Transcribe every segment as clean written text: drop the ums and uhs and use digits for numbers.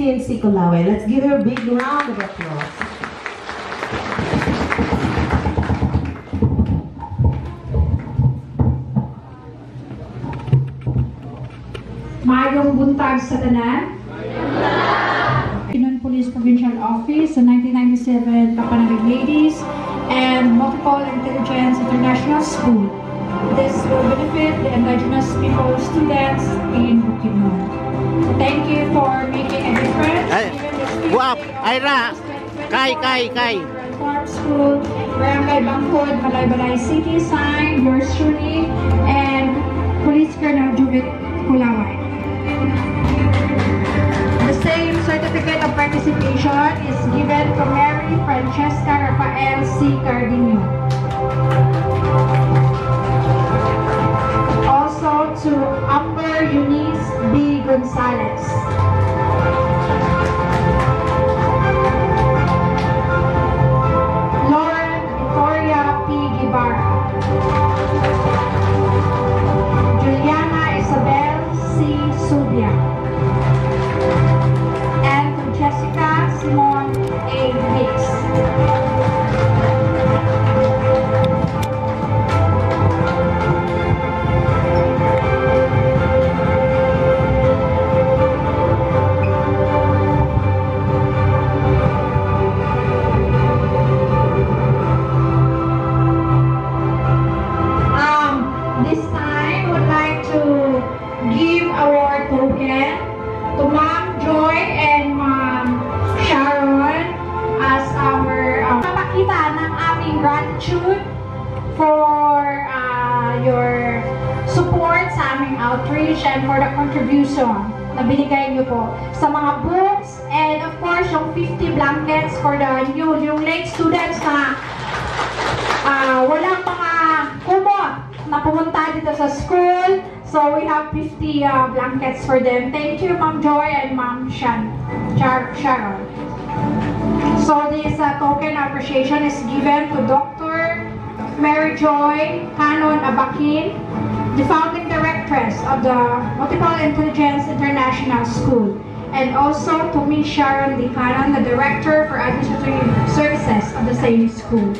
PCNC Culaue. Let's give her a big round of applause. Maayong buntag sa tanan. Pinon Police Provincial Office sa 1997 Papanarig Ladies and Multiple Intelligence International School. This will benefit the indigenous people students in Bukidnon. So thank you for making a difference. Wow, Ira, Kai. Farm School, Barangay Bangkod, Balay City, signed yours truly, and Police Colonel Judith Culaue. The same certificate of participation is given to Mary Francesca Rafael C. Cardino. Also to Amber Eunice B. Gonzalez. Lauren Victoria P. Guevara. Juliana Isabel C. Subia. And to Jessica Simon A. Hicks. This time, would like to give award token to Ma'am Joy and Ma'am Sharon as our papakita ng aming gratitude for your support sa aming outreach and for the contribution na binigay niyo po sa mga books and of course yung 50 blankets for the yung late students na walang mga kumot na pumunta dito sa school. So we have 50 blankets for them. Thank you, Ma'am Joy and Ma'am Sharon. So this token appreciation is given to Dr. Mary Joy Canon Abakin, the founding directress of the Multiple Intelligence International School, and also to Ms. Sharon D. Canon, the director for administrative services of the same school.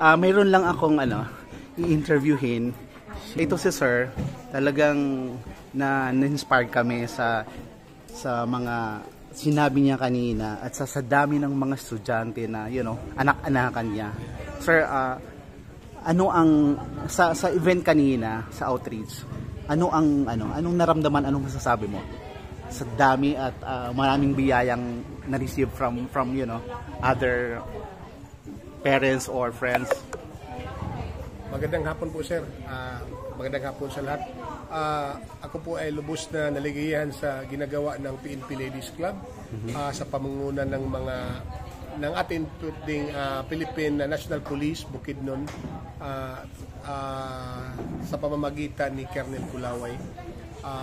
Mayroon lang akong i-interviewin. Ito si Sir, talagang na-inspired kami sa mga sinabi niya kanina at sa dami ng mga estudyante na, anak-anakan niya. Sir, ano ang sa event kanina, sa outreach, anong naramdaman, anong masasabi mo? Sa dami at maraming biyayang na-receive from other parents or friends. Magandang hapon po, sir. Magandang hapon sa lahat. Ako po ay lubos na naligayahan sa ginagawa ng PNP Ladies Club sa pamumuno ng ating Philippine National Police Bukidnon sa pamamagitan ni Colonel Culaue.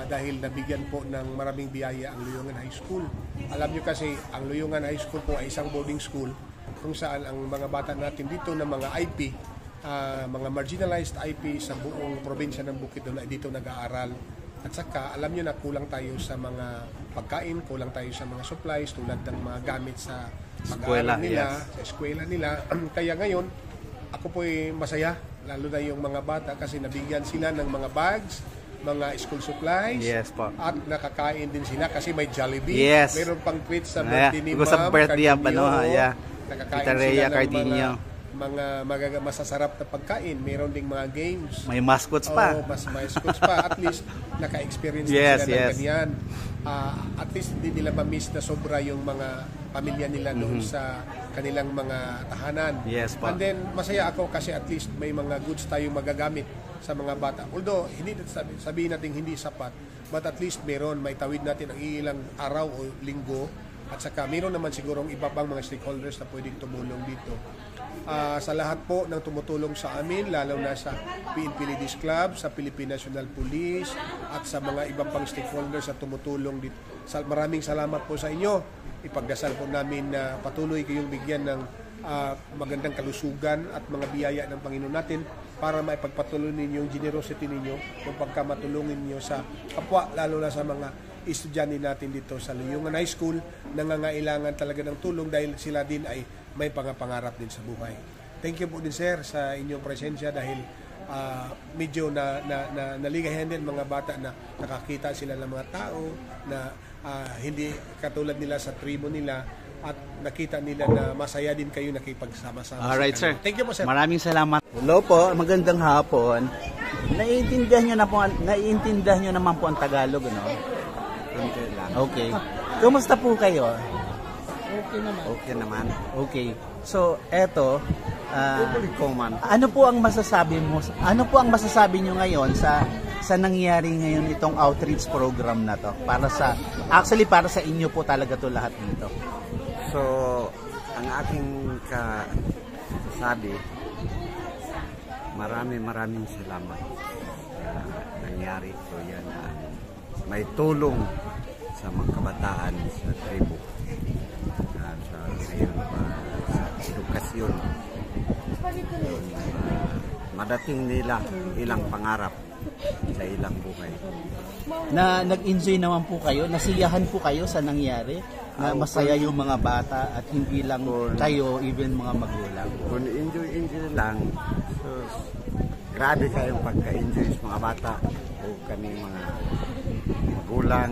Dahil nabigyan po ng maraming biyaya ang Luyungan High School. Alam nyo kasi, ang Luyungan High School po ay isang boarding school kung saan ang mga bata natin dito na mga IP, mga marginalized IP sa buong probinsya ng Bukidnon ay dito nag-aaral. At saka, alam nyo na kulang tayo sa mga pagkain, kulang tayo sa mga supplies tulad ng mga gamit sa pag-aaral nila, sa eskwela nila. Kaya ngayon, ako po ay masaya, lalo na yung mga bata kasi nabigyan sila ng mga bags, mga school supplies, at nakakain din sila kasi may Jollibee. Meron pang treats sa birthday ni Ma'am Cardino. Nakakain sila ng mga masasarap na pagkain. Meron ding mga games. May mascots pa. Mascots pa. At least, naka-experience sila ng ganyan. At least, hindi nila ma-miss na sobra yung mga pamilya nila doon sa kanilang mga tahanan. And then, masaya ako kasi at least may mga goods tayong magagamit sa mga bata. Although, hindi sabihin natin hindi sapat, but at least meron, may tawid natin ang ilang araw o linggo. At saka meron naman sigurong iba pang mga stakeholders na pwedeng tumulong dito. Sa lahat po ng tumutulong sa amin, lalo na sa PNP Ladies Club, sa Philippine National Police, at sa mga ibang pang stakeholders na tumutulong dito. Maraming salamat po sa inyo. Ipagdasal po namin na patuloy kayong bigyan ng magandang kalusugan at mga biyaya ng Panginoon natin para maipagpatuloy ninyo yung generosity ninyo, yung pagkamatulungin niyo sa kapwa, lalo na sa mga estudyante natin dito sa Luyungan High School, nangangailangan talaga ng tulong dahil sila din ay may pangarap din sa buhay. Thank you po din sir sa inyong presensya dahil medyo naligayahan din mga bata na nakakita sila ng mga tao na hindi katulad nila sa tribo nila at nakita nila na masaya din kayo nakipagsama-sama. Alright, sir. Thank you po, sir. Maraming salamat. Hello po, magandang hapon. Naiintindihan nyo naman po ang Tagalog, no? Konti lang. Okay. Kumusta po kayo? Okay naman. Okay. So, eto, Common. ano po ang masasabi nyo ngayon sa nangyari ngayon itong outreach program na to? Para sa inyo po talaga to lahat dito. So, ang aking kasabi, maraming salamat sa nangyari ko yan. May tulong sa mga kabataan sa tribo. Sa ngayon sa edukasyon. Madating nila ilang pangarap sa ilang buhay. Na nag-enjoy naman po kayo, nasiyahan po kayo sa nangyari, na masaya yung mga bata at hindi lang kayo, even mga magulang. Kung enjoy lang, so, grabe kayong pagka-enjoy sa mga bata o kami mga magulang,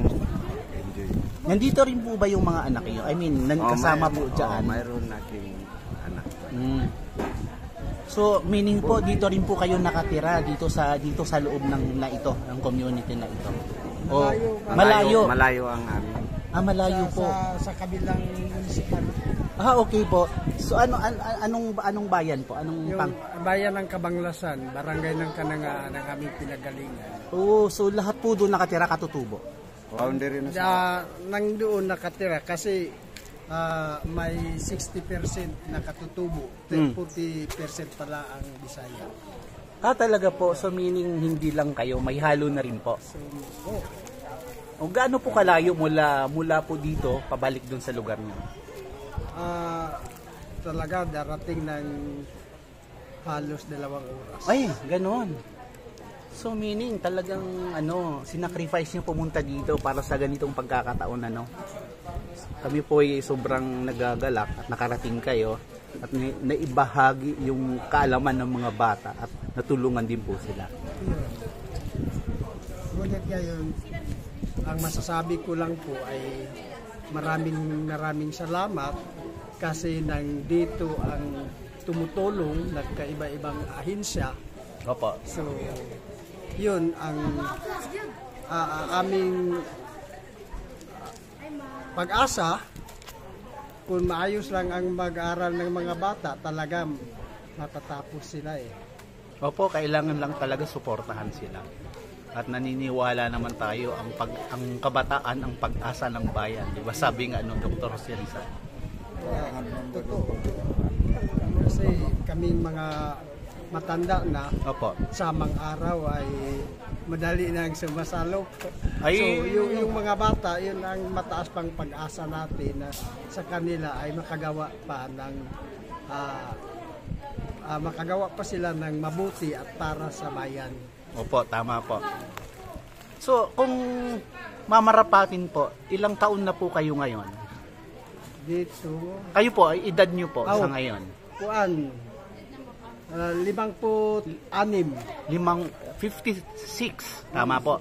enjoy. Nandito rin po ba yung mga anak niyo? I mean, kasama po dyan? Mayroon aking anak. So, meaning po, dito rin po kayo nakatira dito sa loob ng ng community na ito. O malayo. Malayo ang amin. Malayo po. Sa kabilang munisipal. Okay po. So anong bayan po? Anong Yung bayan ng Kabanglasan, barangay ng Kananga ng aming pinagalingan. So lahat po doon nakatira Katutubo. Boundary na sa Nang doon nakatira kasi may 60% na Katutubo, 40% pala ang Bisaya. Talaga po. So meaning hindi lang kayo, may halo na rin po. So, O gaano po kalayo mula po dito pabalik doon sa lugar niyo? talaga darating ng halos 2 oras. Ay, ganoon. So meaning talagang sinacrifice niyo pumunta dito para sa ganitong pagkakataon Kami po ay sobrang nagagalak at nakarating kayo at naibahagi yung kaalaman ng mga bata at natulungan din po sila. Ngunit ngayon, ang masasabi ko lang po ay maraming salamat kasi dito ang tumutulong nagkaiba-ibang ahensya. Opo. So, yun ang aming pag-asa. Kung maayos lang ang mag-aaral ng mga bata, talagang matatapos sila Opo, kailangan lang talaga suportahan sila. At naniniwala naman tayo ang kabataan ang pag-asa ng bayan. Di ba? Sabi nga Dr. Jose Rizal. Totoo. Kasi kaming mga matanda na Opo. samang araw ay madali na ang sumasalop. Ay, So yung mga bata, yun ang mataas pang pag-asa natin na sa kanila ay makagawa pa sila ng mabuti at para sa bayan. Opo, tama po. So, kung mamarapatin po, ilang taon na po kayo ngayon? Dito, Kayo po, edad nyo po sa ngayon? 56. 56. Tama po.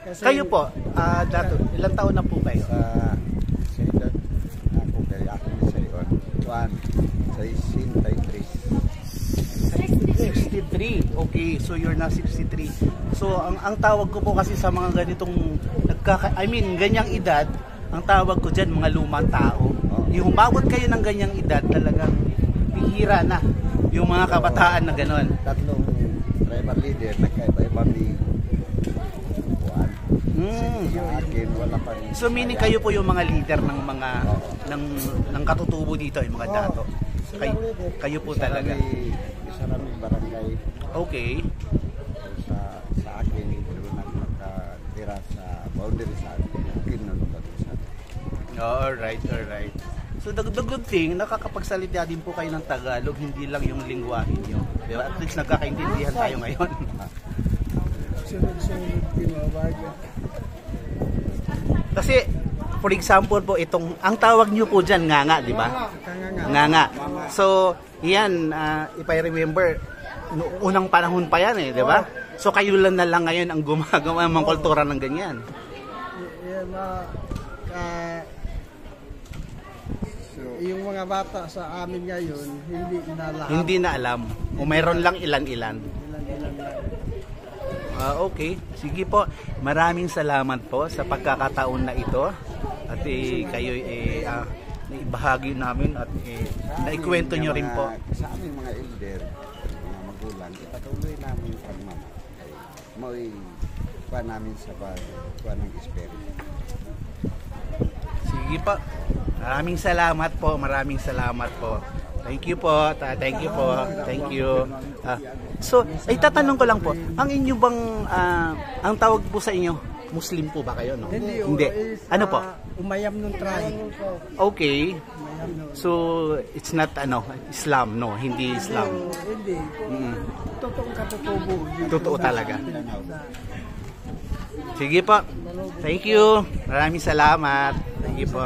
Kasi- Kayo po, ilang taon na po kayo? sa edad ako kaya ako ni sa iwan. Sa 63. Okay, so you're na 63. So ang tawag ko po kasi sa mga ganitong ganyang edad, ang tawag ko diyan mga lumang tao. Yung umabot kayo ng ganyang edad, talagang bihira na yung mga kabataan na gano'n. Tatlong driver leader nagkaiba-iba ni Juan. Sa akin wala pa rin. So meaning kayo po yung mga leader ng mga ng katutubo dito, yung mga dato. Kayo po talaga. Isa rami barangay Okay. sa akin ito nakatira sa boundary sa akin nanonood sa Alright. So the good thing, nakakapagsalita din po kayo ng Tagalog, hindi lang yung lingwahe nyo. di ba? At least nagkakaintindihan tayo ngayon. Sunod-sunod tinawagan. Kasi, for example po, itong, ang tawag nyo po dyan, nganga, di ba? Nganga. So, yan, if I remember, unang panahon pa yan di ba? So, kayo lang na lang ngayon ang gumagawa ng kultura ng ganyan. Yung mga bata sa amin ngayon, hindi na lahat. Hindi na alam. O mayroon lang ilan-ilan. Ilan-ilan lang. Okay. Sige po. Maraming salamat po sa pagkakataon na ito. At kayo naibahagi namin at naikwento nyo rin po. Sa aming mga elder, mga magulang, ipatuloy namin yung pagmamahal. May pa namin sa pagkuha ng experience. Sige po. Maraming salamat po. Maraming salamat po. Thank you po. Thank you po. Thank you. So, ay tatanong ko lang po. Ang inyo bang ang tawag po sa inyo, Muslim po ba kayo, no? Hindi. Ano po? Umayam nung tribe. Okay. Umayam nun. So, it's not Islam, no? Hindi Islam. Hindi. Totoong katutubo. Totoo talaga. Sige po. Thank you. Maraming salamat. Thank you po.